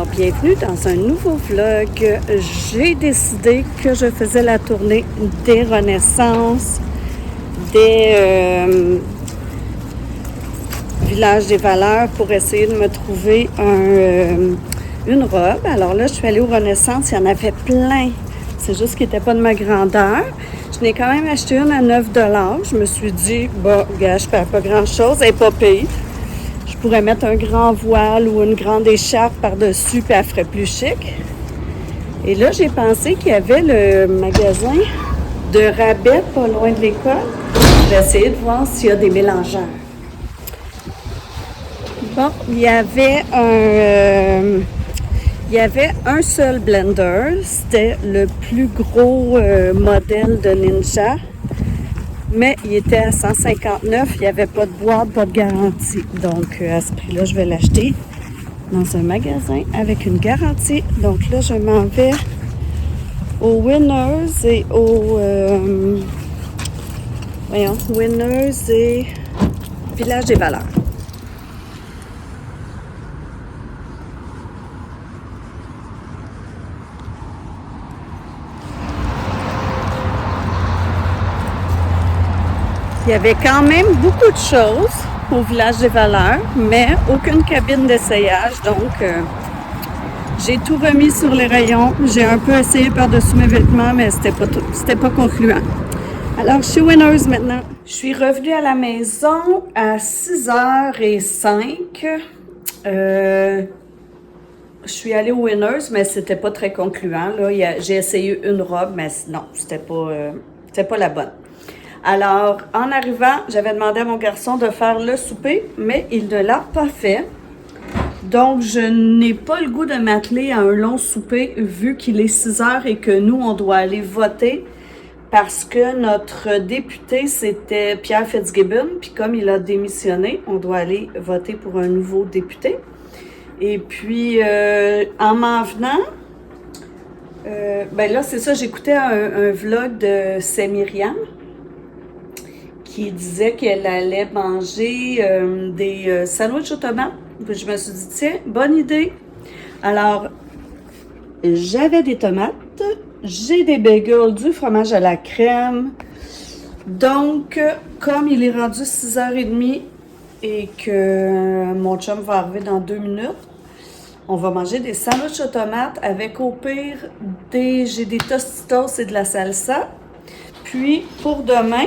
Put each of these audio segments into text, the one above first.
Alors, bienvenue dans un nouveau vlog. J'ai décidé que je faisais la tournée des Renaissances, des Villages des Valeurs pour essayer de me trouver une robe. Alors là, je suis allée aux Renaissances, il y en avait plein. C'est juste qu'il n'était pas de ma grandeur. Je n'ai quand même acheté une à 9 $. Je me suis dit, bon, gars, je ne perds pas grand-chose, elle n'est pas payée. Je pourrais mettre un grand voile ou une grande écharpe par-dessus, puis elle ferait plus chic. Et là, j'ai pensé qu'il y avait le magasin de rabais pas loin de l'école. J'ai essayé de voir s'il y a des mélangeurs. Bon, il y avait un seul blender. C'était le plus gros modèle de Ninja. Mais il était à 159, il n'y avait pas de boîte, pas de garantie. Donc, à ce prix-là, je vais l'acheter dans un magasin avec une garantie. Donc là, je m'en vais au Winners et au... Winners et Village des Valeurs. Il y avait quand même beaucoup de choses au Village des Valeurs, mais aucune cabine d'essayage, donc j'ai tout remis sur les rayons. J'ai un peu essayé par-dessus mes vêtements, mais c'était pas concluant. Alors, je suis Winners maintenant. Je suis revenue à la maison à 6h05. Je suis allée au Winners, mais c'était pas très concluant. Là, j'ai essayé une robe, mais non, c'était pas la bonne. Alors, en arrivant, j'avais demandé à mon garçon de faire le souper, mais il ne l'a pas fait. Donc, je n'ai pas le goût de m'atteler à un long souper vu qu'il est 6h et que nous, on doit aller voter parce que notre député, c'était Pierre Fitzgibbon. Puis comme il a démissionné, on doit aller voter pour un nouveau député. Et puis, en m'en venant, ben là, c'est ça, j'écoutais un vlog de C'est Myriam qui disait qu'elle allait manger des sandwichs aux tomates. Je me suis dit, tiens, bonne idée. Alors, j'avais des tomates, j'ai des bagels, du fromage à la crème. Donc, comme il est rendu 6h30 et que mon chum va arriver dans 2 minutes, on va manger des sandwichs aux tomates avec au pire j'ai des tostitos et de la salsa. Puis, pour demain,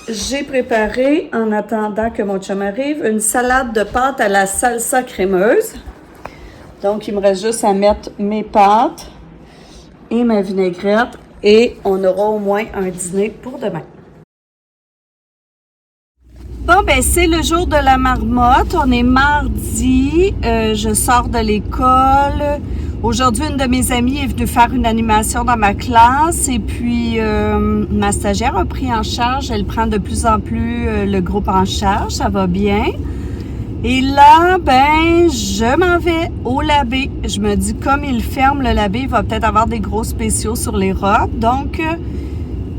j'ai préparé, en attendant que mon chum arrive, une salade de pâtes à la salsa crémeuse. Donc, il me reste juste à mettre mes pâtes et ma vinaigrette et on aura au moins un dîner pour demain. Bon, ben c'est le jour de la marmotte. On est mardi. Je sors de l'école. Aujourd'hui, une de mes amies est venue faire une animation dans ma classe et puis ma stagiaire a pris en charge. Elle prend de plus en plus le groupe en charge. Ça va bien. Et là, ben, je m'en vais au labé. Je me dis, comme il ferme le labé, il va peut-être avoir des gros spéciaux sur les robes. Donc,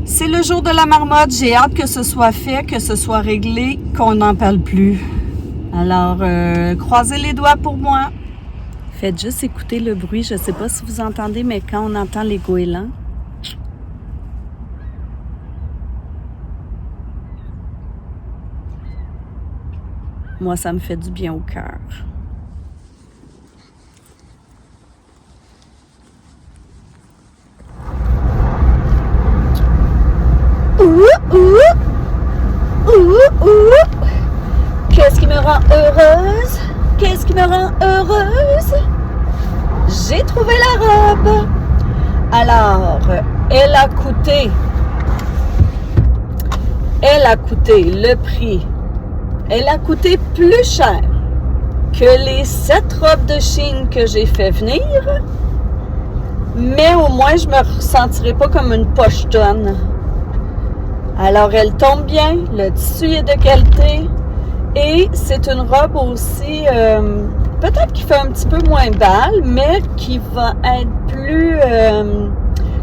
c'est le jour de la marmotte. J'ai hâte que ce soit fait, que ce soit réglé, qu'on n'en parle plus. Alors, croisez les doigts pour moi. Faites juste écouter le bruit. Je ne sais pas si vous entendez, mais quand on entend les goélands, moi, ça me fait du bien au cœur. Qu'est-ce qui me rend heureuse? Qu'est-ce qui me rend heureuse? J'ai trouvé la robe. Alors, elle a coûté le prix. Elle a coûté plus cher que les 7 robes de Chine que j'ai fait venir. Mais au moins, je me ressentirai pas comme une pochetonne. Alors, elle tombe bien. Le tissu est de qualité. Et c'est une robe aussi, peut-être qui fait un petit peu moins balle, mais qui va être plus...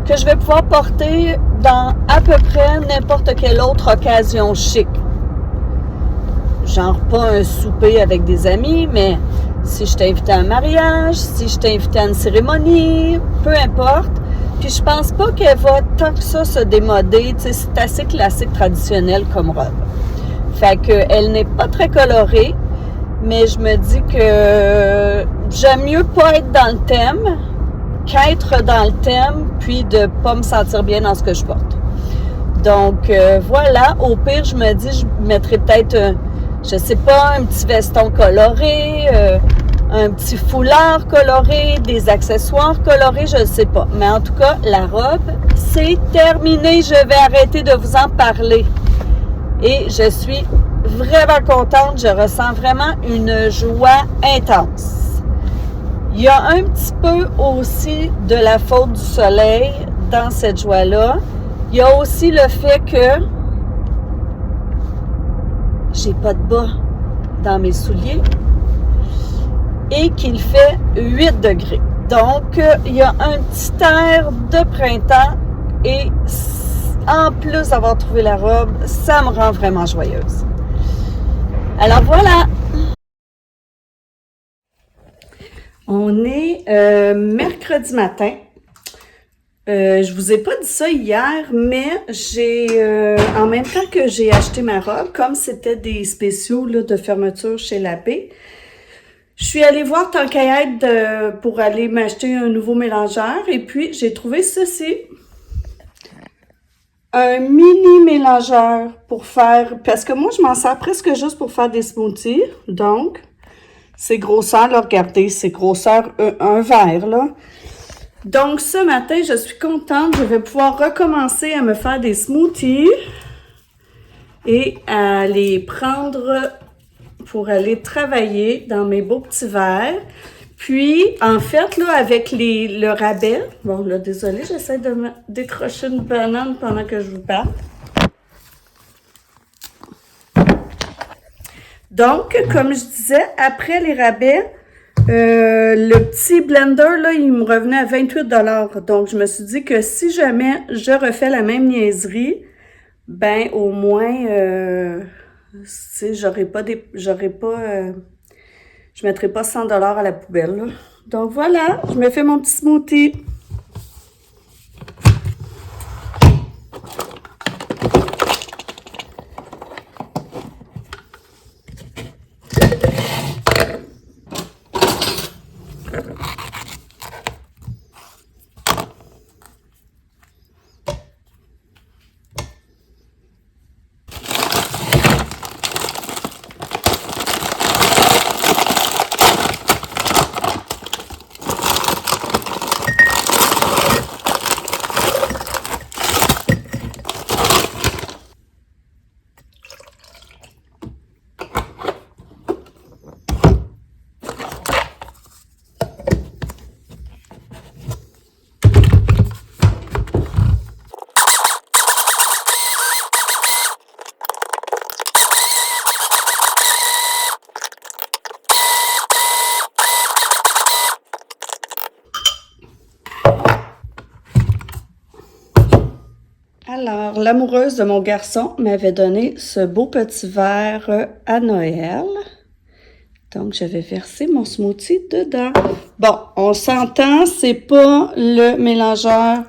que je vais pouvoir porter dans à peu près n'importe quelle autre occasion chic. Genre pas un souper avec des amis, mais si je t'ai invité à un mariage, si je t'ai invité à une cérémonie, peu importe. Puis je pense pas qu'elle va tant que ça se démoder, tu sais, c'est assez classique, traditionnel comme robe. Fait qu'elle n'est pas très colorée, mais je me dis que j'aime mieux pas être dans le thème qu'être dans le thème, puis de pas me sentir bien dans ce que je porte. Donc voilà, au pire, je me dis, je mettrais peut-être, je sais pas, un petit veston coloré, un petit foulard coloré, des accessoires colorés, je ne sais pas. Mais en tout cas, la robe, c'est terminé. Je vais arrêter de vous en parler. Et je suis vraiment contente. Je ressens vraiment une joie intense. Il y a un petit peu aussi de la faute du soleil dans cette joie-là. Il y a aussi le fait que j'ai pas de bas dans mes souliers et qu'il fait 8 degrés. Donc, il y a un petit air de printemps et en plus d'avoir trouvé la robe, ça me rend vraiment joyeuse. Alors voilà! On est mercredi matin. Je vous ai pas dit ça hier, mais en même temps que j'ai acheté ma robe, comme c'était des spéciaux là, de fermeture chez La Paix, je suis allée voir tant qu'à être pour aller m'acheter un nouveau mélangeur et puis j'ai trouvé ceci. Un mini mélangeur pour faire, parce que moi je m'en sers presque juste pour faire des smoothies, donc c'est grosseur, là, regardez, c'est grosseur un verre, là. Donc ce matin, je suis contente, je vais pouvoir recommencer à me faire des smoothies et à les prendre pour aller travailler dans mes beaux petits verres. Puis, en fait, là, avec le rabais, bon, là, désolé, j'essaie de me décrocher une banane pendant que je vous parle. Donc, comme je disais, après les rabais, le petit blender, là, il me revenait à 28$. Donc, je me suis dit que si jamais je refais la même niaiserie, ben, au moins, tu sais, je mettrai pas 100$ à la poubelle, là. Donc voilà, je me fais mon petit smoothie. Alors, l'amoureuse de mon garçon m'avait donné ce beau petit verre à Noël. Donc, je vais verser mon smoothie dedans. Bon, on s'entend, c'est pas le mélangeur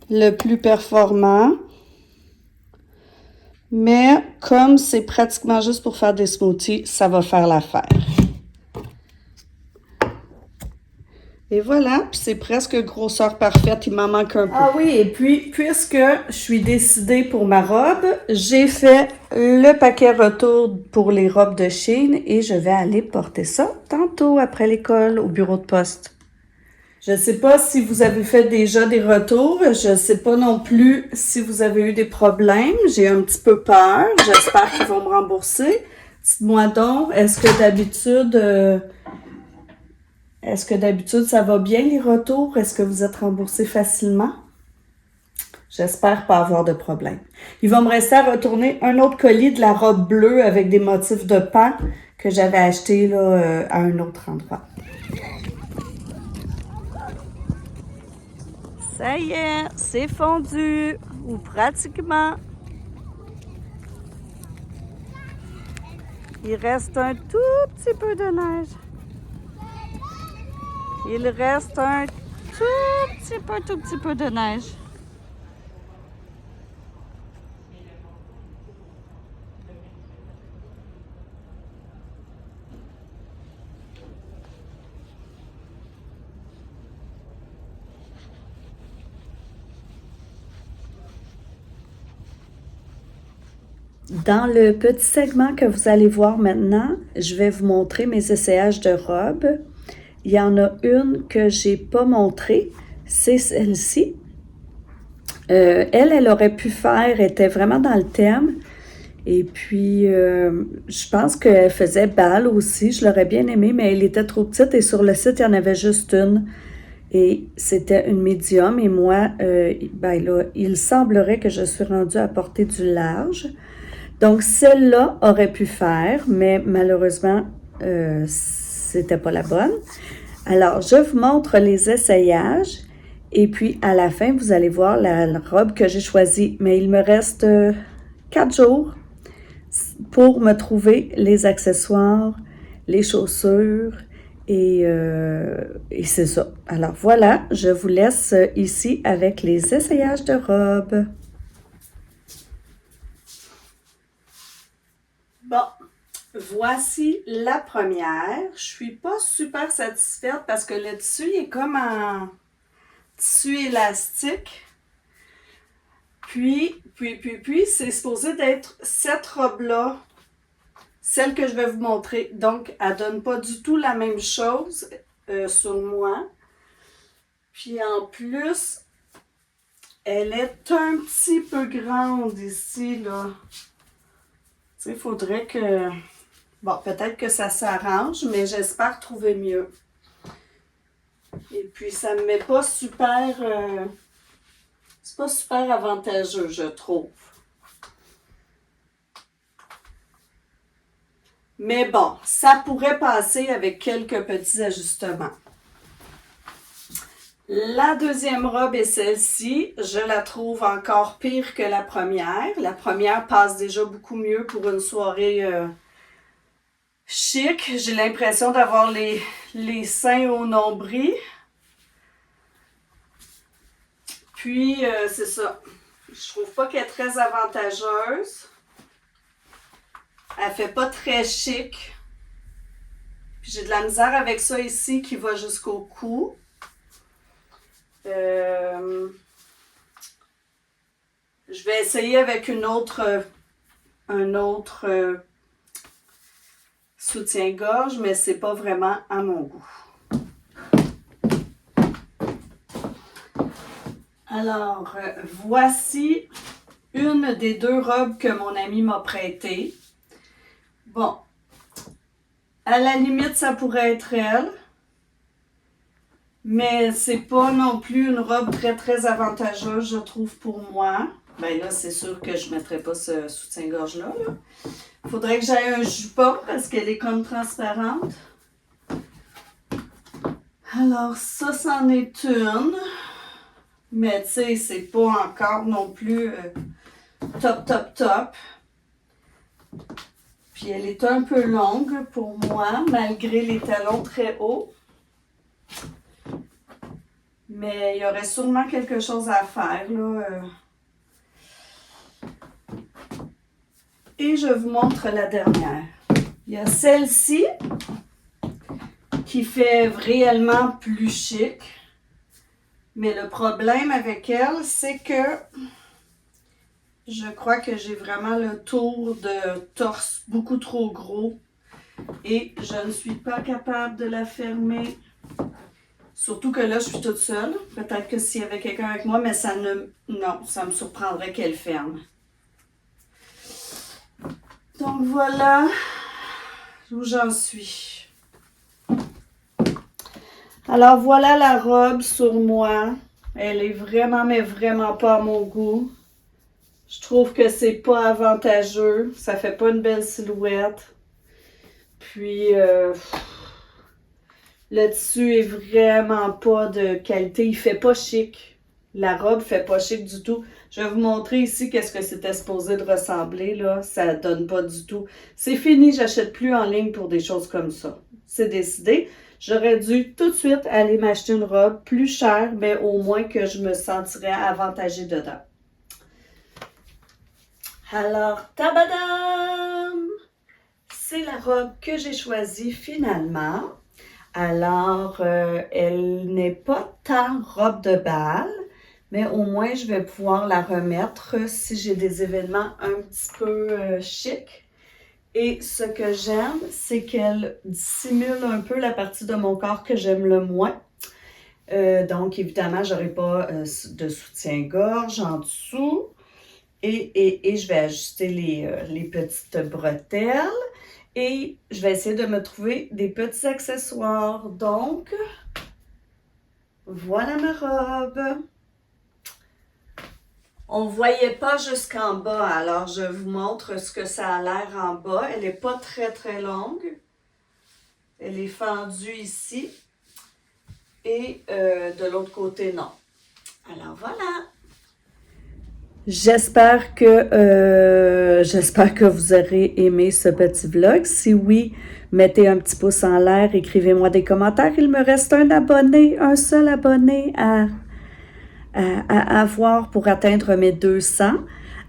le plus performant. Mais comme c'est pratiquement juste pour faire des smoothies, ça va faire l'affaire. Et voilà, puis c'est presque grosseur parfaite, il m'en manque un peu. Ah oui, et puis, puisque je suis décidée pour ma robe, j'ai fait le paquet retour pour les robes de Shein et je vais aller porter ça tantôt après l'école au bureau de poste. Je ne sais pas si vous avez fait déjà des retours, je ne sais pas non plus si vous avez eu des problèmes, j'ai un petit peu peur, j'espère qu'ils vont me rembourser. Dites-moi donc, est-ce que d'habitude, ça va bien les retours? Est-ce que vous êtes remboursé facilement? J'espère pas avoir de problème. Il va me rester à retourner un autre colis de la robe bleue avec des motifs de pan que j'avais acheté là, à un autre endroit. Ça y est, c'est fondu, ou pratiquement. Il reste un tout petit peu de neige. Il reste un tout petit peu de neige. Dans le petit segment que vous allez voir maintenant, je vais vous montrer mes essayages de robes. Il y en a une que j'ai pas montrée, c'est celle-ci. Elle aurait pu faire, était vraiment dans le thème. Et puis, je pense qu'elle faisait bal aussi, je l'aurais bien aimée, mais elle était trop petite et sur le site, il y en avait juste une. Et c'était une médium et moi, ben là, il semblerait que je suis rendue à portée du large. Donc, celle-là aurait pu faire, mais malheureusement, c'était pas la bonne. Alors, je vous montre les essayages et puis à la fin, vous allez voir la robe que j'ai choisie. Mais il me reste 4 jours pour me trouver les accessoires, les chaussures et c'est ça. Alors voilà, je vous laisse ici avec les essayages de robes. Bon, voici la première. Je suis pas super satisfaite parce que le tissu il est comme en tissu élastique. Puis, c'est supposé d'être cette robe-là, celle que je vais vous montrer. Donc, elle donne pas du tout la même chose sur moi. Puis en plus, elle est un petit peu grande ici, là. Tu sais, il faudrait que... Bon, peut-être que ça s'arrange, mais j'espère trouver mieux. Et puis, ça me met pas super... c'est pas super avantageux, je trouve. Mais bon, ça pourrait passer avec quelques petits ajustements. La deuxième robe est celle-ci. Je la trouve encore pire que la première. La première passe déjà beaucoup mieux pour une soirée chic. J'ai l'impression d'avoir les seins au nombril. Puis, c'est ça. Je trouve pas qu'elle est très avantageuse. Elle fait pas très chic. Puis j'ai de la misère avec ça ici qui va jusqu'au cou. Je vais essayer avec un autre soutien-gorge, mais c'est pas vraiment à mon goût. Alors, voici une des deux robes que mon ami m'a prêtées. Bon, à la limite, ça pourrait être elle, mais c'est pas non plus une robe très avantageuse, je trouve, pour moi. Ben là, c'est sûr que je mettrai pas ce soutien-gorge-là. Il faudrait que j'aille un jupon parce qu'elle est comme transparente. Alors, ça, c'en est une. Mais tu sais, c'est pas encore non plus top. Puis elle est un peu longue pour moi, malgré les talons très hauts. Mais il y aurait sûrement quelque chose à faire, là. Et je vous montre la dernière. Il y a celle-ci qui fait réellement plus chic. Mais le problème avec elle, c'est que je crois que j'ai vraiment le tour de torse beaucoup trop gros. Et je ne suis pas capable de la fermer. Surtout que là, je suis toute seule. Peut-être que s'il y avait quelqu'un avec moi, mais ça ne... Non, ça me surprendrait qu'elle ferme. Donc voilà où j'en suis. Alors voilà la robe sur moi. Elle est vraiment, mais vraiment pas à mon goût. Je trouve que c'est pas avantageux. Ça fait pas une belle silhouette. Puis, le tissu est vraiment pas de qualité. Il fait pas chic. La robe fait pas chic du tout. Je vais vous montrer ici qu'est-ce que c'était supposé de ressembler, là. Ça donne pas du tout. C'est fini, j'achète plus en ligne pour des choses comme ça. C'est décidé. J'aurais dû tout de suite aller m'acheter une robe plus chère, mais au moins que je me sentirais avantagée dedans. Alors, tabadam! C'est la robe que j'ai choisie finalement. Alors, elle n'est pas tant robe de bal, mais au moins je vais pouvoir la remettre si j'ai des événements un petit peu chic. Et ce que j'aime, c'est qu'elle dissimule un peu la partie de mon corps que j'aime le moins. Donc, évidemment, je n'aurai pas de soutien-gorge en dessous. Et je vais ajuster les petites bretelles. Et je vais essayer de me trouver des petits accessoires. Donc, voilà ma robe. On ne voyait pas jusqu'en bas, alors je vous montre ce que ça a l'air en bas. Elle n'est pas très très longue. Elle est fendue ici. Et de l'autre côté, non. Alors voilà. J'espère que vous aurez aimé ce petit vlog. Si oui, mettez un petit pouce en l'air, écrivez-moi des commentaires. Il me reste un seul abonné à avoir pour atteindre mes 200.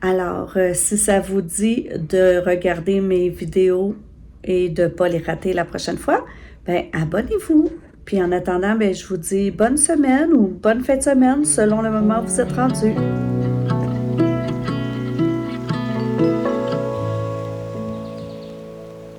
Alors, si ça vous dit de regarder mes vidéos et de ne pas les rater la prochaine fois, ben abonnez-vous. Puis en attendant, ben, je vous dis bonne semaine ou bonne fin de semaine selon le moment où vous êtes rendu.